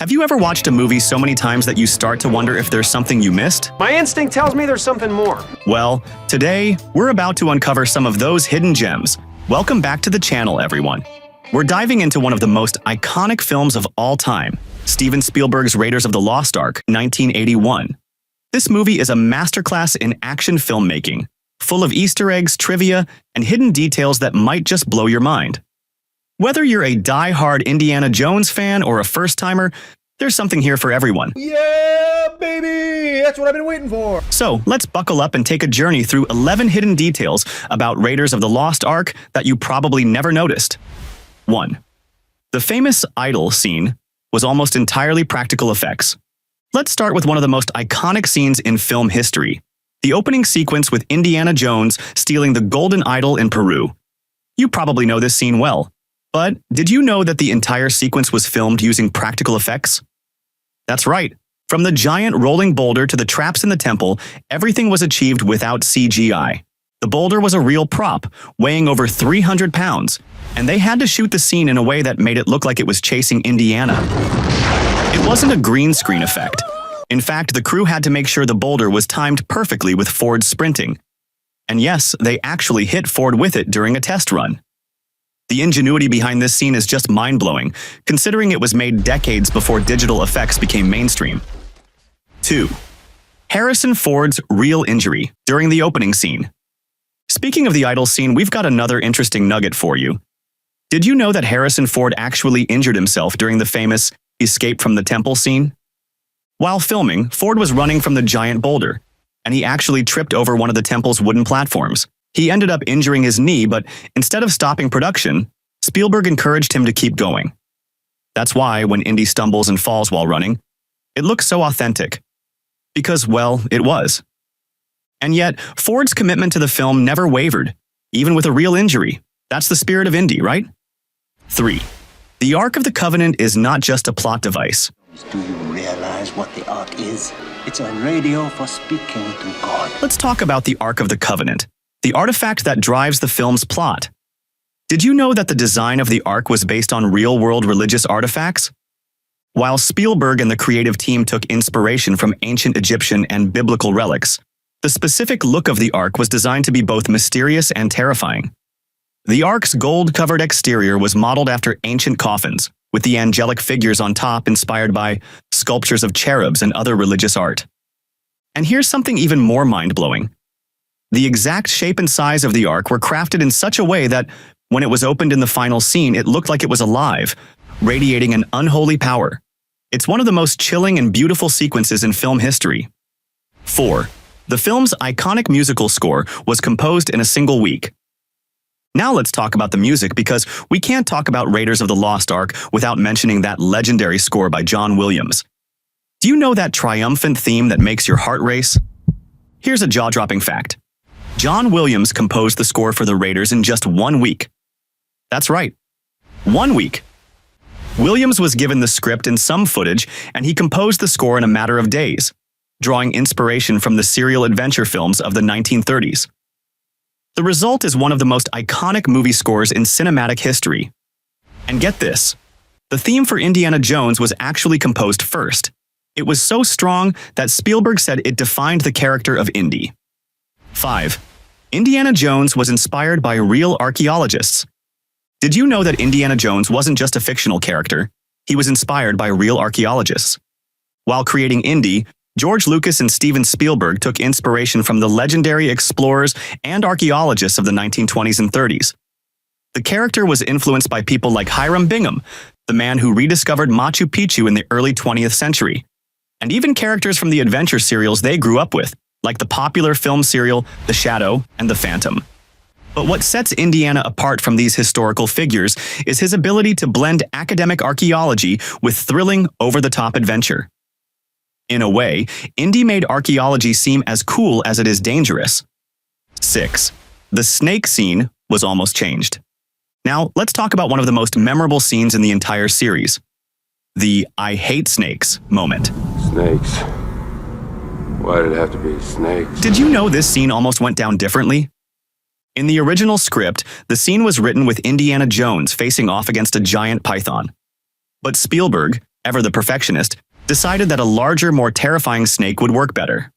Have you ever watched a movie so many times that you start to wonder if there's something you missed? My instinct tells me there's something more. Well, today, we're about to uncover some of those hidden gems. Welcome back to the channel, everyone. We're diving into one of the most iconic films of all time, Steven Spielberg's Raiders of the Lost Ark, 1981. This movie is a masterclass in action filmmaking, full of Easter eggs, trivia, and hidden details that might just blow your mind. Whether you're a die-hard Indiana Jones fan or a first-timer, there's something here for everyone. Yeah, baby! That's what I've been waiting for! So, let's buckle up and take a journey through 11 hidden details about Raiders of the Lost Ark that you probably never noticed. 1. The famous idol scene was almost entirely practical effects. Let's start with one of the most iconic scenes in film history, the opening sequence with Indiana Jones stealing the golden idol in Peru. You probably know this scene well. But did you know that the entire sequence was filmed using practical effects? That's right. From the giant rolling boulder to the traps in the temple, everything was achieved without CGI. The boulder was a real prop, weighing over 300 pounds, and they had to shoot the scene in a way that made it look like it was chasing Indiana. It wasn't a green screen effect. In fact, the crew had to make sure the boulder was timed perfectly with Ford's sprinting. And yes, they actually hit Ford with it during a test run. The ingenuity behind this scene is just mind-blowing, considering it was made decades before digital effects became mainstream. 2. Harrison Ford's real injury during the opening scene. Speaking of the idol scene, we've got another interesting nugget for you. Did you know that Harrison Ford actually injured himself during the famous Escape from the Temple scene? While filming, Ford was running from the giant boulder, and he actually tripped over one of the temple's wooden platforms. He ended up injuring his knee, but instead of stopping production, Spielberg encouraged him to keep going. That's why, when Indy stumbles and falls while running, it looks so authentic. Because, well, it was. And yet, Ford's commitment to the film never wavered, even with a real injury. That's the spirit of Indy, right? 3. The Ark of the Covenant is not just a plot device. Do you realize what the Ark is? It's a radio for speaking to God. Let's talk about the Ark of the Covenant, the artifact that drives the film's plot. Did you know that the design of the Ark was based on real-world religious artifacts? While Spielberg and the creative team took inspiration from ancient Egyptian and biblical relics, the specific look of the Ark was designed to be both mysterious and terrifying. The Ark's gold-covered exterior was modeled after ancient coffins, with the angelic figures on top inspired by sculptures of cherubs and other religious art. And here's something even more mind-blowing. The exact shape and size of the Ark were crafted in such a way that, when it was opened in the final scene, it looked like it was alive, radiating an unholy power. It's one of the most chilling and beautiful sequences in film history. 4. The film's iconic musical score was composed in a single week. Now let's talk about the music, because we can't talk about Raiders of the Lost Ark without mentioning that legendary score by John Williams. Do you know that triumphant theme that makes your heart race? Here's a jaw-dropping fact. John Williams composed the score for the Raiders in just 1 week. That's right, 1 week. Williams was given the script and some footage, and he composed the score in a matter of days, drawing inspiration from the serial adventure films of the 1930s. The result is one of the most iconic movie scores in cinematic history. And get this, the theme for Indiana Jones was actually composed first. It was so strong that Spielberg said it defined the character of Indy. 5. Indiana Jones was inspired by real archaeologists. Did you know that Indiana Jones wasn't just a fictional character? He was inspired by real archaeologists. While creating Indy, George Lucas and Steven Spielberg took inspiration from the legendary explorers and archaeologists of the 1920s and 30s. The character was influenced by people like Hiram Bingham, the man who rediscovered Machu Picchu in the early 20th century, and even characters from the adventure serials they grew up with, like the popular film serial The Shadow and The Phantom. But what sets Indiana apart from these historical figures is his ability to blend academic archaeology with thrilling, over-the-top adventure. In a way, Indy made archaeology seem as cool as it is dangerous. 6. The snake scene was almost changed. Now, let's talk about one of the most memorable scenes in the entire series, the "I hate snakes" moment. Snakes. Why did it have to be snakes? Did you know this scene almost went down differently? In the original script, the scene was written with Indiana Jones facing off against a giant python. But Spielberg, ever the perfectionist, decided that a larger, more terrifying snake would work better.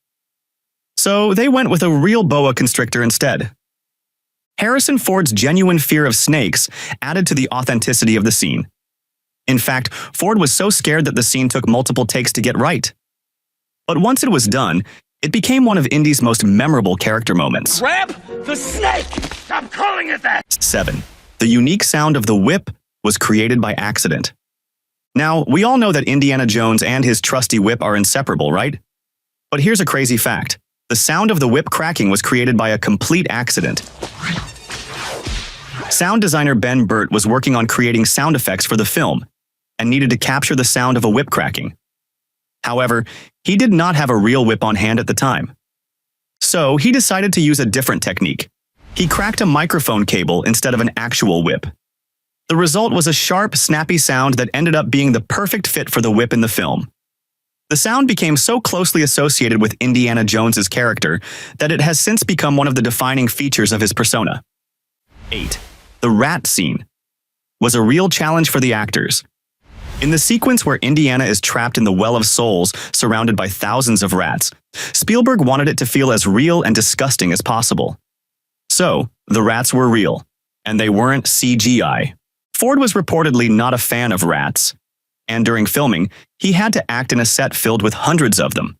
So they went with a real boa constrictor instead. Harrison Ford's genuine fear of snakes added to the authenticity of the scene. In fact, Ford was so scared that the scene took multiple takes to get right. But once it was done, it became one of Indy's most memorable character moments. Grab the snake! Stop calling it that! 7. The unique sound of the whip was created by accident. Now, we all know that Indiana Jones and his trusty whip are inseparable, right? But here's a crazy fact. The sound of the whip cracking was created by a complete accident. Sound designer Ben Burtt was working on creating sound effects for the film and needed to capture the sound of a whip cracking. However, he did not have a real whip on hand at the time. So he decided to use a different technique. He cracked a microphone cable instead of an actual whip. The result was a sharp, snappy sound that ended up being the perfect fit for the whip in the film. The sound became so closely associated with Indiana Jones's character that it has since become one of the defining features of his persona. 8. The rat scene was a real challenge for the actors. In the sequence where Indiana is trapped in the Well of Souls, surrounded by thousands of rats, Spielberg wanted it to feel as real and disgusting as possible. So, the rats were real, and they weren't CGI. Ford was reportedly not a fan of rats, and during filming, he had to act in a set filled with hundreds of them.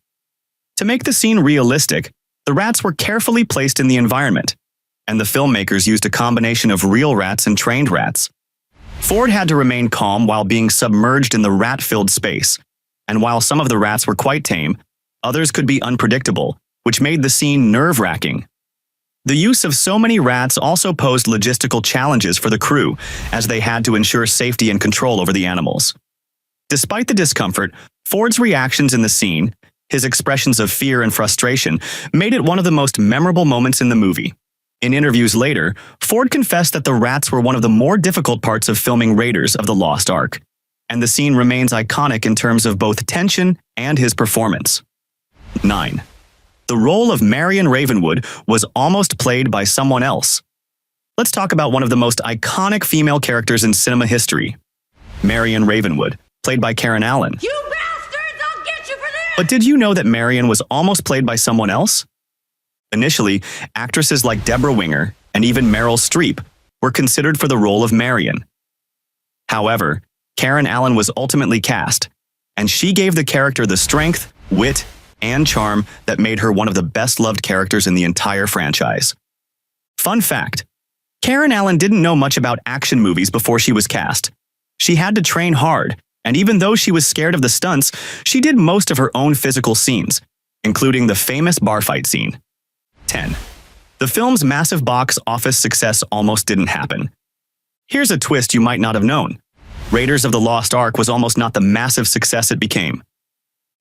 To make the scene realistic, the rats were carefully placed in the environment, and the filmmakers used a combination of real rats and trained rats. Ford had to remain calm while being submerged in the rat-filled space, and while some of the rats were quite tame, others could be unpredictable, which made the scene nerve-wracking. The use of so many rats also posed logistical challenges for the crew, as they had to ensure safety and control over the animals. Despite the discomfort, Ford's reactions in the scene, his expressions of fear and frustration, made it one of the most memorable moments in the movie. In interviews later, Ford confessed that the rats were one of the more difficult parts of filming Raiders of the Lost Ark, and the scene remains iconic in terms of both tension and his performance. 9. The role of Marion Ravenwood was almost played by someone else. Let's talk about one of the most iconic female characters in cinema history, Marion Ravenwood, played by Karen Allen. You bastards! I'll get you for this! But did you know that Marion was almost played by someone else? Initially, actresses like Deborah Winger and even Meryl Streep were considered for the role of Marion. However, Karen Allen was ultimately cast, and she gave the character the strength, wit, and charm that made her one of the best-loved characters in the entire franchise. Fun fact: Karen Allen didn't know much about action movies before she was cast. She had to train hard, and even though she was scared of the stunts, she did most of her own physical scenes, including the famous bar fight scene. 10. The film's massive box office success almost didn't happen. Here's a twist you might not have known. Raiders of the Lost Ark was almost not the massive success it became.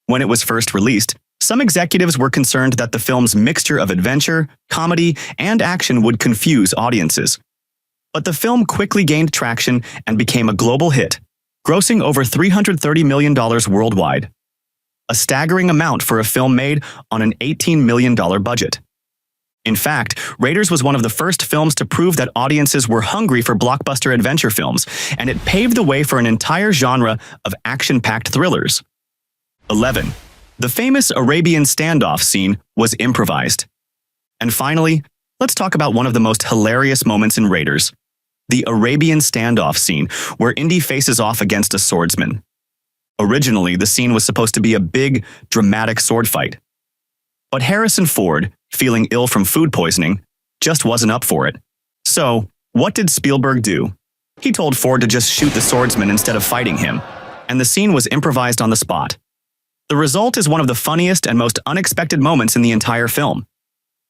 When it was first released, some executives were concerned that the film's mixture of adventure, comedy, and action would confuse audiences. But the film quickly gained traction and became a global hit, grossing over $330 million worldwide. A staggering amount for a film made on an $18 million budget. In fact, Raiders was one of the first films to prove that audiences were hungry for blockbuster adventure films, and it paved the way for an entire genre of action-packed thrillers. 11. The famous Arabian standoff scene was improvised. And finally, let's talk about one of the most hilarious moments in Raiders: the Arabian standoff scene, where Indy faces off against a swordsman. Originally, the scene was supposed to be a big, dramatic sword fight. But Harrison Ford, feeling ill from food poisoning, just wasn't up for it. So, what did Spielberg do? He told Ford to just shoot the swordsman instead of fighting him, and the scene was improvised on the spot. The result is one of the funniest and most unexpected moments in the entire film.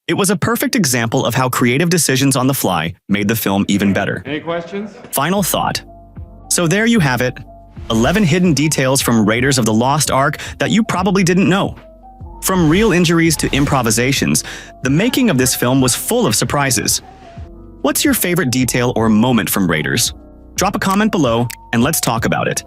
It was a perfect example of how creative decisions on the fly made the film even better. Any questions? Final thought. So there you have it, 11 hidden details from Raiders of the Lost Ark that you probably didn't know. From real injuries to improvisations, the making of this film was full of surprises. What's your favorite detail or moment from Raiders? Drop a comment below and let's talk about it.